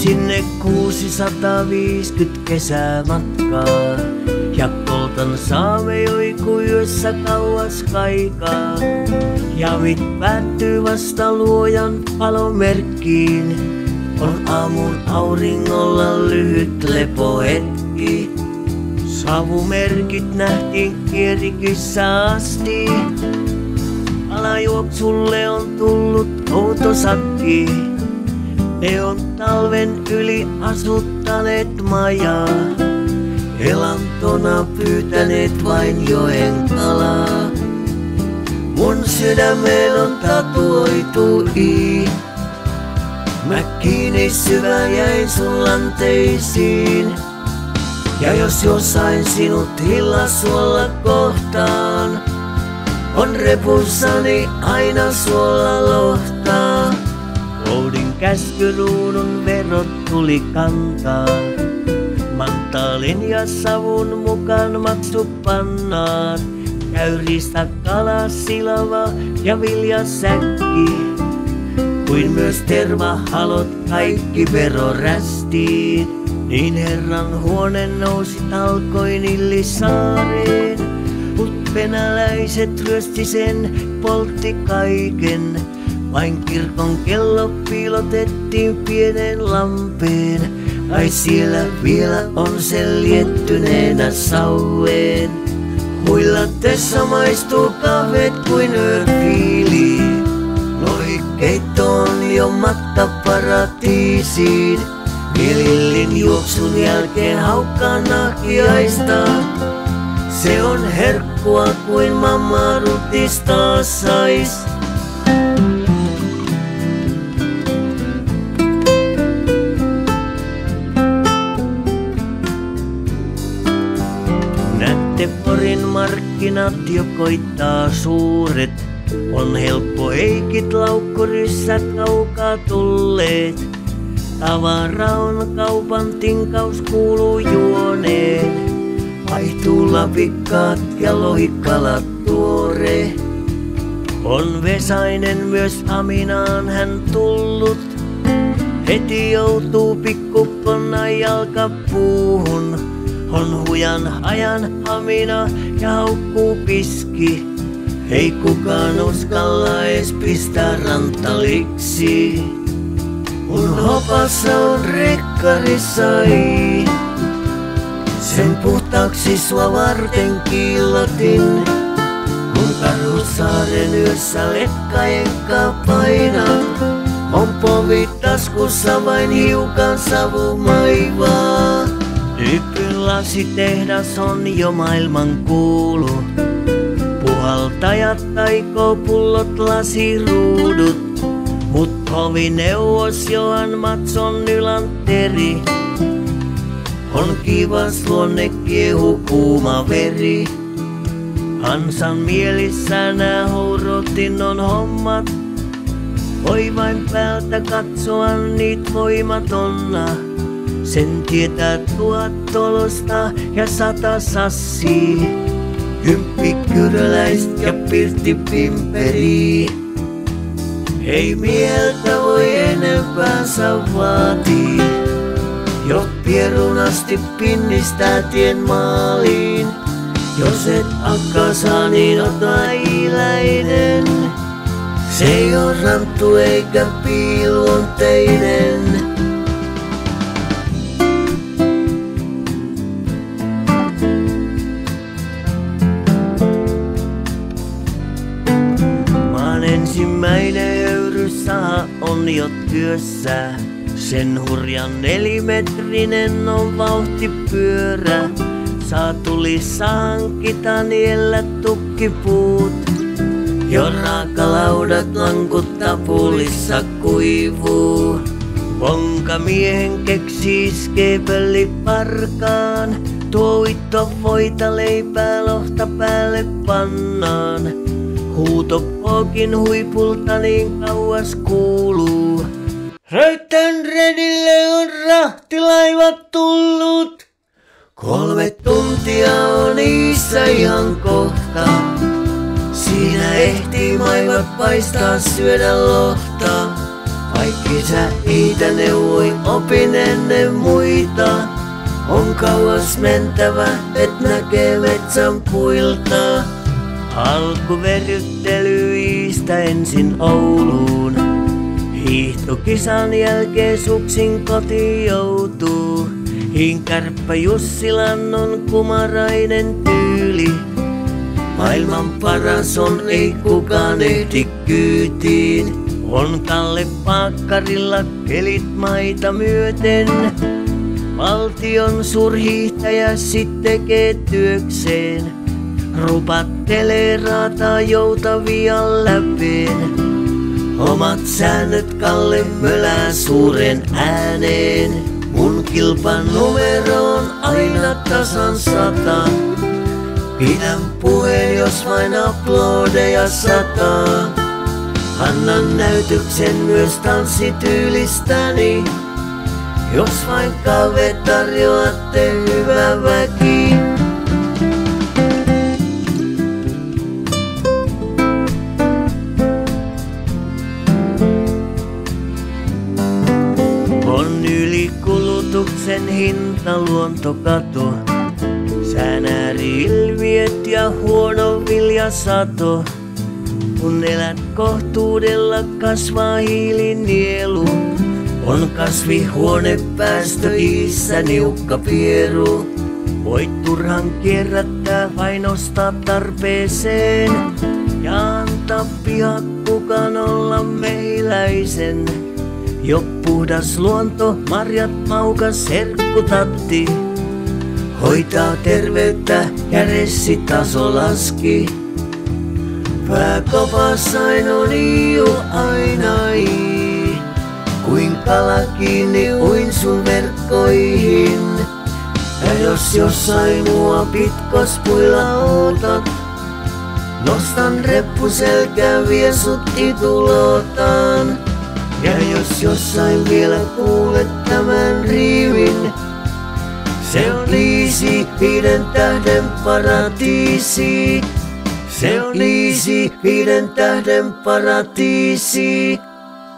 Sinne 650 kesämatkaa, ja poltan saame joiku yössä kauas kaikaa. Javit päättyy vasta luojan palomerkkiin, on aamun auringolla lyhyt lepohetki. Savumerkit nähtiin Kierikissä asti, alajuoksulle on tullut outo sakki. Ne on talven yli asuttaneet majaa, elantona pyytäneet vain joen kalaa. Mun sydämeen on tatuoitu I, mä kiinni syvä jäin sun lanteisiin. Ja jos jossain sinut hillasuolla kohtaan, on repussani aina suolla lohtaa. Oudin käskyruudun verot tuli kantaa, mantaalin ja savun mukaan maksu pannaan. Käyristä kalasilava ja viljasäkki, kuin myös tervahalot kaikki verorästiin. Niin herran huone nousi talkoin Illisaareen, mut venäläiset ryösti sen, poltti kaiken. Vain kirkon kello piilotettiin pienen lampeen, ai siellä vielä on se liettyneenä sauveen. Huilatessa maistuu kahvet kuin örfiili, lohikeitto on jo matka paratiisiin. Mielillin juoksun jälkeen haukkaa nahkiaista, se on herkkua kuin mamma rutista sais. Näette Porin markkinat jo koittaa suuret, on helppo heikit laukkurissa kaukaa tulleet. Tavara on kaupan tinkaus kuuluu juoneen, vaihtuu lapikkaat ja lohikalat tuore. On Vesainen myös Aminaan hän tullut, heti joutuu pikkukonnan jalkapuuhun. On hujan ajan Amina ja haukkuu piski, ei kukaan uskalla ees pistää rantaliksi. Mun hopassa on rekkarissa I, sen puhtaaksi sua varten kiillotin. Kun Karhusaaren yössä lekkaenka painan, on povit taskussa vain hiukan savumaivaa. Nypyn lasitehdas on jo maailman kuulu, puhaltajat taikoo pullot lasiruudut. Mut hovineuvos Johan Matson ylanteri, on kivas luonne kiehu kuuma veri. Hansan mielissä nää hourotin on hommat, voi vain päältä katsoa niit voimatonna. Sen tietää 1000 tolosta ja 100 sassia, 10 kyröläist ja Pirtti Pimperi. Ei mieltä voi enempää sä vaatii, jot pierunasti pinnistää tien maaliin. Jos et akka saa, niin ota iläinen, se ei oo ranttu eikä piiluonteinen. Maan ensimmäinen höyrysaha on jo työssä, sen hurjan 4-metrinen on vauhtipyörä. Saatulissahan niellä tukkipuut, jo raakalaudat lankut tapulissa kuivuu. Vonkamiehen keksii skepelliparkaan, tuo uitto voita leipää lohta päälle pannaan. Huuto pookin huipulta niin kauas kuuluu. Röytänredille on rahtilaivat tullut. 3 tuntia on niissä ihan kohta. Siinä ehtii maivat paistaa syödä lohta. Vaikki sä niitä neuvoi opin ennen muita, on kauas mentävä, et näkee metsän puilta. Alkuverryttelyistä ensin Ouluun, hiihtokisan jälkeen suksin kotiin joutuu. Hinkärppä Jussilan on kumarainen tyyli, maailman paras on, ei kukaan ehdi kyytiin. On Kalle Paakkarilla kelit maita myöten, valtion suurhiihtäjä sit tekee työkseen. Rupattelee raataa joutavia läpeen, omat säännöt Kalle mölää suuren ääneen. Mun kilpan numero on aina tasan 100, pidän puheen jos vain aplodeja sataa. Annan näytöksen myös tanssityylistäni, jos vain Kalve tarjoatte hyvä väki. On ylikulutuksen hinta luontokato, sään ääri-ilmiöt ja huono viljasato. Kun elät kohtuudella kasvaa hiilinielu, on kasvihuonepäästöissä niukka pieru. Voit turhan kierrättää vain ostaa tarpeeseen ja antaa pihakkukan olla mehiläisen. Jo puhdas luonto, marjat, maukas, herkkutatti hoitaa terveyttä ja ressitaso laski. Pääkopassain on iu ainai, kuin kala kiinni uin sun verkkoihin. Ja jos jossain mua pitkospuilla ootat, nostan reppuselkää, vie sut itulotaan. Ja jos jossain vielä kuulet tämän riivin, se on Liisi 5 tähden paratiisi. Se on Liisi 5 tähden paratiisi.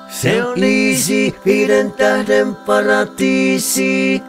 Se on Liisi 5 tähden paratiisi.